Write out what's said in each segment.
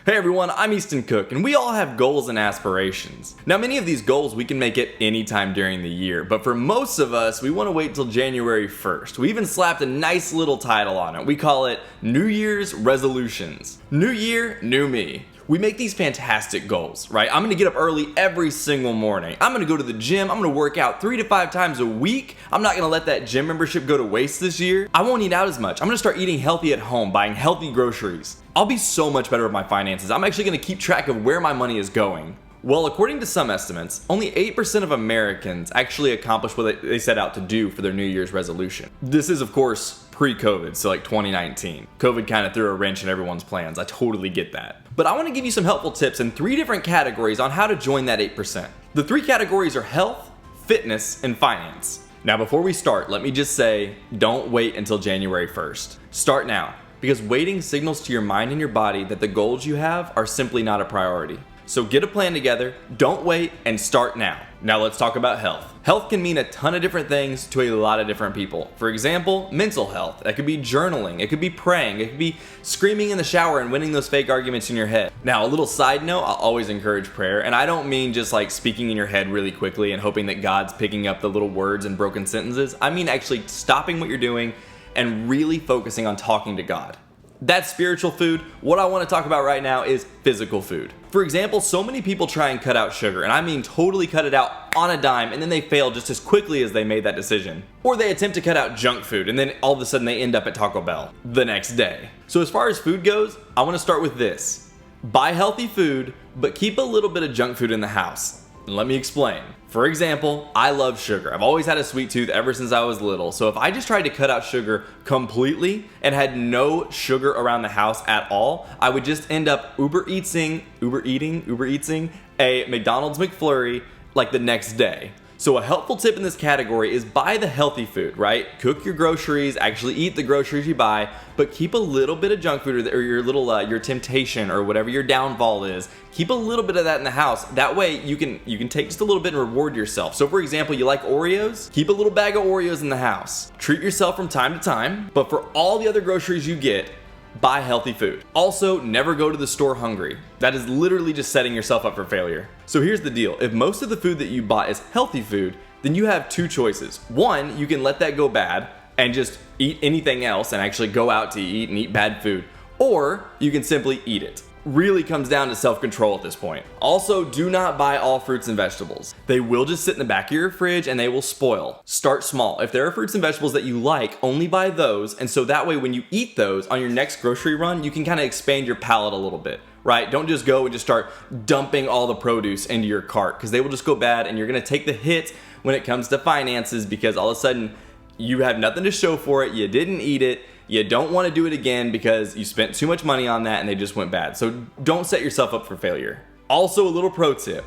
Hey everyone, I'm Easton Cook, and we all have goals and aspirations. Now many of these goals we can make at any time during the year, but for most of us, we want to wait till January 1st. We even slapped a nice little title on it. We call it New Year's Resolutions. New year, new me. We make these fantastic goals, right? I'm gonna get up early every single morning. I'm gonna go to the gym. I'm gonna work out 3 to 5 times a week. I'm not gonna let that gym membership go to waste this year. I won't eat out as much. I'm gonna start eating healthy at home, buying healthy groceries. I'll be so much better with my finances. I'm actually gonna keep track of where my money is going. Well, according to some estimates, only 8% of Americans actually accomplish what they set out to do for their New Year's resolution. This is, of course, pre-COVID, so like 2019. COVID kind of threw a wrench in everyone's plans. I totally get that. But I want to give you some helpful tips in 3 different categories on how to join that 8%. The 3 categories are health, fitness, and finance. Now, before we start, let me just say, don't wait until January 1st. Start now, because waiting signals to your mind and your body that the goals you have are simply not a priority. So get a plan together, don't wait, and start now. Now let's talk about health. Health can mean a ton of different things to a lot of different people. For example, mental health. That could be journaling, it could be praying, it could be screaming in the shower and winning those fake arguments in your head. Now, a little side note, I'll always encourage prayer, and I don't mean just like speaking in your head really quickly and hoping that God's picking up the little words and broken sentences. I mean actually stopping what you're doing and really focusing on talking to God. That's spiritual food. What I want to talk about right now is physical food. For example, so many people try and cut out sugar, and I mean totally cut it out on a dime, and then they fail just as quickly as they made that decision. Or they attempt to cut out junk food, and then all of a sudden they end up at Taco Bell the next day. So as far as food goes, I want to start with this. Buy healthy food, but keep a little bit of junk food in the house. And let me explain. For example, I love sugar. I've always had a sweet tooth ever since I was little. So if I just tried to cut out sugar completely and had no sugar around the house at all, I would just end up Uber eating a McDonald's McFlurry like the next day. So a helpful tip in this category is buy the healthy food, right? Cook your groceries, actually eat the groceries you buy, but keep a little bit of junk food or your temptation or whatever your downfall is. Keep a little bit of that in the house. That way you can take just a little bit and reward yourself. So for example, you like Oreos? Keep a little bag of Oreos in the house. Treat yourself from time to time, but for all the other groceries you get, buy healthy food. Also, never go to the store hungry. That is literally just setting yourself up for failure. So here's the deal. If most of the food that you bought is healthy food, then you have 2 choices. One, you can let that go bad and just eat anything else and actually go out to eat and eat bad food. Or you can simply eat it. Really comes down to self-control at this point. Also, do not buy all fruits and vegetables. They will just sit in the back of your fridge and they will spoil. Start small. If there are fruits and vegetables that you like, only buy those, and so that way when you eat those on your next grocery run, you can kind of expand your palate a little bit, right? Don't just go and just start dumping all the produce into your cart, because they will just go bad and you're gonna take the hit when it comes to finances, because all of a sudden you have nothing to show for it, you didn't eat it, you don't want to do it again because you spent too much money on that and they just went bad. So don't set yourself up for failure. Also, a little pro tip.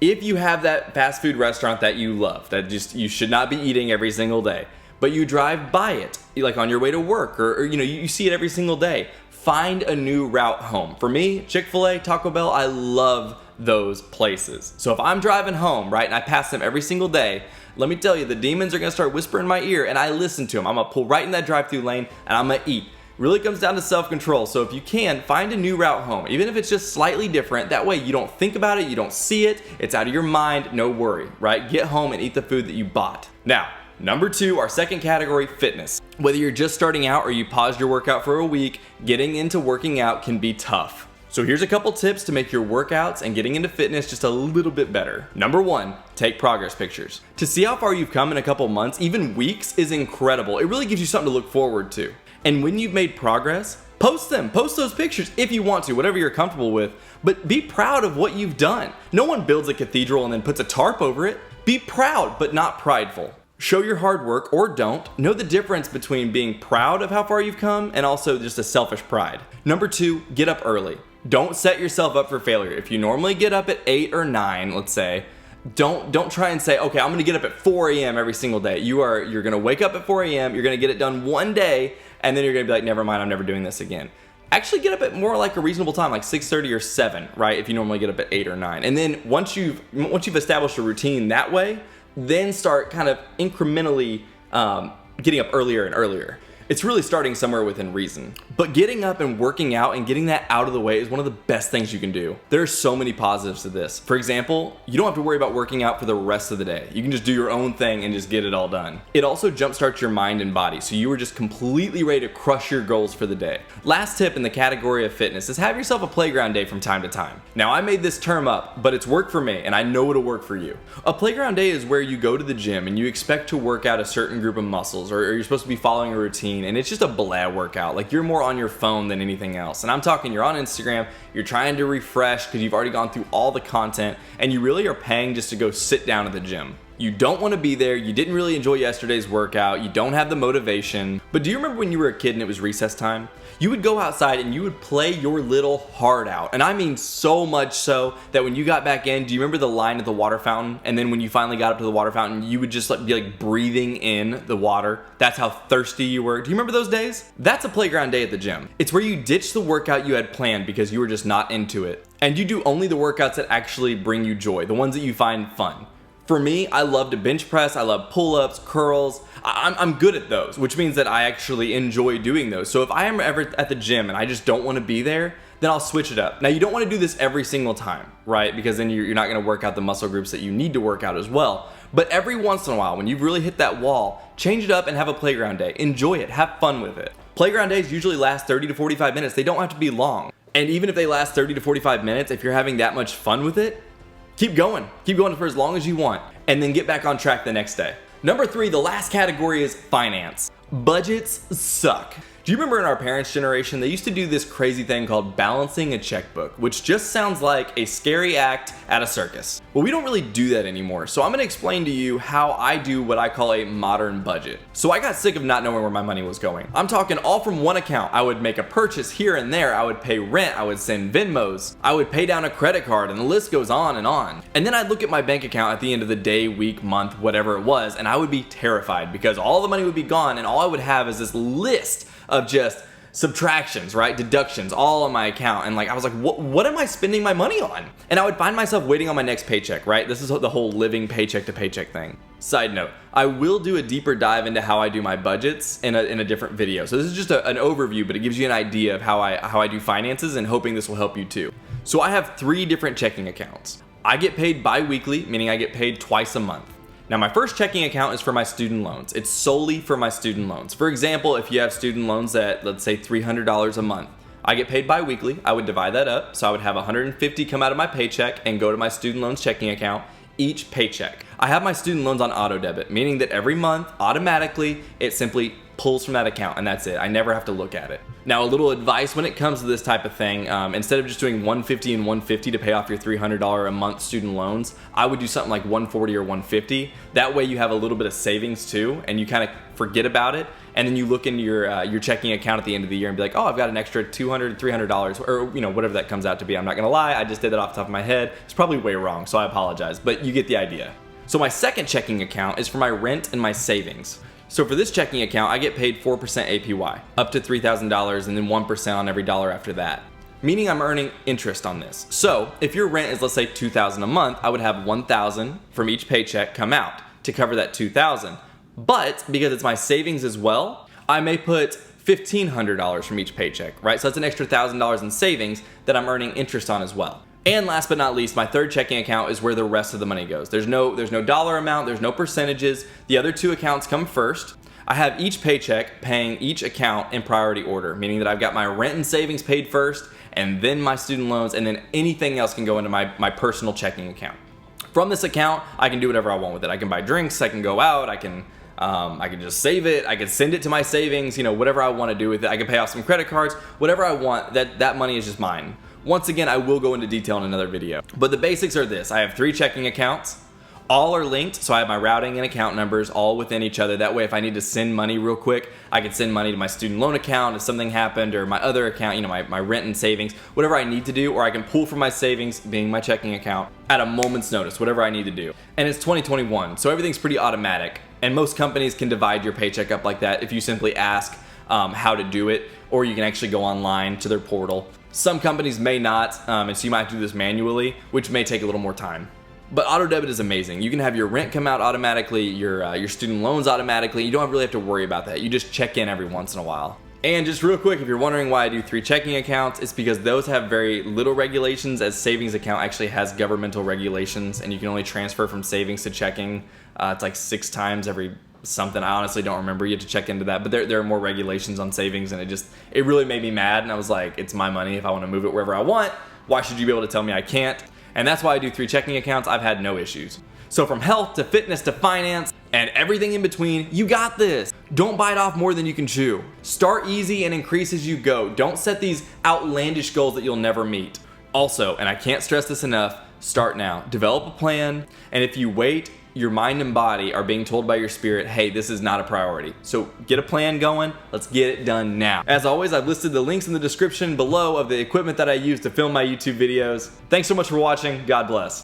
If you have that fast food restaurant that you love, that just you should not be eating every single day, but you drive by it, like on your way to work, or you see it every single day, find a new route home. For me, Chick-fil-A, Taco Bell, I love those places. So if I'm driving home, right, and I pass them every single day, let me tell you, the demons are gonna start whispering in my ear, and I listen to them. I'm gonna pull right in that drive-through lane, and I'm gonna eat. Really comes down to self-control. So if you can, find a new route home, even if it's just slightly different. That way you don't think about it, you don't see it, it's out of your mind, no worry, right? Get home and eat the food that you bought. Now, number 2, our second category, fitness. Whether you're just starting out or you paused your workout for a week, getting into working out can be tough. So here's a couple tips to make your workouts and getting into fitness just a little bit better. Number 1, take progress pictures. To see how far you've come in a couple months, even weeks, is incredible. It really gives you something to look forward to. And when you've made progress, post them. Post those pictures if you want to, whatever you're comfortable with. But be proud of what you've done. No one builds a cathedral and then puts a tarp over it. Be proud, but not prideful. Show your hard work, or don't. Know the difference between being proud of how far you've come and also just a selfish pride. Number 2, get up early. Don't set yourself up for failure. If you normally get up at 8 or 9, let's say, don't try and say, okay, I'm gonna get up at 4 a.m. every single day. You're gonna wake up at 4 a.m., you're gonna get it done one day, and then you're gonna be like, never mind, I'm never doing this again. Actually get up at more like a reasonable time, like 6:30 or 7, right? If you normally get up at 8 or 9. And then once you've established a routine that way, then start kind of incrementally getting up earlier and earlier. It's really starting somewhere within reason. But getting up and working out and getting that out of the way is one of the best things you can do. There are so many positives to this. For example, you don't have to worry about working out for the rest of the day. You can just do your own thing and just get it all done. It also jumpstarts your mind and body, so you are just completely ready to crush your goals for the day. Last tip in the category of fitness is have yourself a playground day from time to time. Now, I made this term up, but it's worked for me and I know it'll work for you. A playground day is where you go to the gym and you expect to work out a certain group of muscles, or you're supposed to be following a routine, and it's just a blah workout. Like, you're more on your phone than anything else. And I'm talking, you're on Instagram, you're trying to refresh because you've already gone through all the content, and you really are paying just to go sit down at the gym. You don't want to be there, you didn't really enjoy yesterday's workout, you don't have the motivation. But do you remember when you were a kid and it was recess time? You would go outside and you would play your little heart out. And I mean so much so that when you got back in, do you remember the line at the water fountain? And then when you finally got up to the water fountain, you would just be like breathing in the water. That's how thirsty you were. Do you remember those days? That's a playground day at the gym. It's where you ditch the workout you had planned because you were just not into it. And you do only the workouts that actually bring you joy, the ones that you find fun. For me, I love to bench press, I love pull-ups, curls. I'm good at those, which means that I actually enjoy doing those. So if I am ever at the gym and I just don't want to be there, then I'll switch it up. Now, you don't want to do this every single time, right? Because then you're not going to work out the muscle groups that you need to work out as well. But every once in a while, when you've really hit that wall, change it up and have a playground day. Enjoy it, have fun with it. Playground days usually last 30 to 45 minutes. They don't have to be long. And even if they last 30 to 45 minutes, if you're having that much fun with it, keep going for as long as you want, and then get back on track the next day. Number 3, the last category is finance. Budgets suck. Do you remember in our parents' generation, they used to do this crazy thing called balancing a checkbook, which just sounds like a scary act at a circus. Well, we don't really do that anymore, so I'm gonna explain to you how I do what I call a modern budget. So I got sick of not knowing where my money was going. I'm talking all from one account. I would make a purchase here and there, I would pay rent, I would send Venmos, I would pay down a credit card, and the list goes on and on. And then I'd look at my bank account at the end of the day, week, month, whatever it was, and I would be terrified because all the money would be gone and all I would have is this list of just subtractions, right? Deductions all on my account. And I was like, what am I spending my money on? And I would find myself waiting on my next paycheck, right? This is the whole living paycheck to paycheck thing. Side note, I will do a deeper dive into how I do my budgets in a different video. So this is just an overview, but it gives you an idea of how I do finances, and hoping this will help you too. So I have 3 different checking accounts. I get paid bi-weekly, meaning I get paid twice a month. Now, my first checking account is for my student loans. It's solely for my student loans. For example, if you have student loans at, let's say, $300 a month, I get paid bi-weekly. I would divide that up. So I would have $150 come out of my paycheck and go to my student loans checking account each paycheck. I have my student loans on auto debit, meaning that every month, automatically, it simply pulls from that account, and that's it. I never have to look at it. Now, a little advice when it comes to this type of thing, instead of just doing $150 and $150 to pay off your $300 a month student loans, I would do something like $140 or $150. That way you have a little bit of savings too, and you kind of forget about it, and then you look into your checking account at the end of the year and be like, oh, I've got an extra $200, $300, or whatever that comes out to be. I'm not gonna lie, I just did that off the top of my head. It's probably way wrong, so I apologize, but you get the idea. So my second checking account is for my rent and my savings. So for this checking account, I get paid 4% APY, up to $3,000, and then 1% on every dollar after that. Meaning I'm earning interest on this. So if your rent is, let's say, $2,000 a month, I would have $1,000 from each paycheck come out to cover that $2,000. But because it's my savings as well, I may put $1,500 from each paycheck, right? So that's an extra $1,000 in savings that I'm earning interest on as well. And last but not least, my third checking account is where the rest of the money goes. There's no dollar amount, there's no percentages. The other 2 accounts come first. I have each paycheck paying each account in priority order, meaning that I've got my rent and savings paid first, and then my student loans, and then anything else can go into my personal checking account. From this account, I can do whatever I want with it. I can buy drinks, I can go out, I can just save it, I can send it to my savings, whatever I want to do with it. I can pay off some credit cards, whatever I want. That money is just mine. Once again, I will go into detail in another video. But the basics are this. I have 3 checking accounts. All are linked, so I have my routing and account numbers all within each other. That way, if I need to send money real quick, I can send money to my student loan account if something happened, or my other account, my rent and savings, whatever I need to do, or I can pull from my savings, being my checking account, at a moment's notice, whatever I need to do. And it's 2021, so everything's pretty automatic. And most companies can divide your paycheck up like that if you simply ask how to do it, or you can actually go online to their portal. Some companies may not, and so you might have to do this manually, which may take a little more time. But auto debit is amazing. You can have your rent come out automatically, your student loans automatically. You don't really have to worry about that. You just check in every once in a while. And just real quick, if you're wondering why I do 3 checking accounts, it's because those have very little regulations, as savings account actually has governmental regulations, and you can only transfer from savings to checking. It's like 6 times every something. I honestly don't remember. You have to check into that, but there are more regulations on savings, and it really made me mad. And I was like, it's my money. If I want to move it wherever I want, why should you be able to tell me I can't? And that's why I do 3 checking accounts. I've had no issues. So from health to fitness to finance and everything in between, you got this. Don't bite off more than you can chew. Start easy and increase as you go. Don't set these outlandish goals that you'll never meet. Also, and I can't stress this enough, start now. Develop a plan, and if you wait, your mind and body are being told by your spirit, hey, this is not a priority. So get a plan going. Let's get it done now. As always, I've listed the links in the description below of the equipment that I use to film my YouTube videos. Thanks so much for watching. God bless.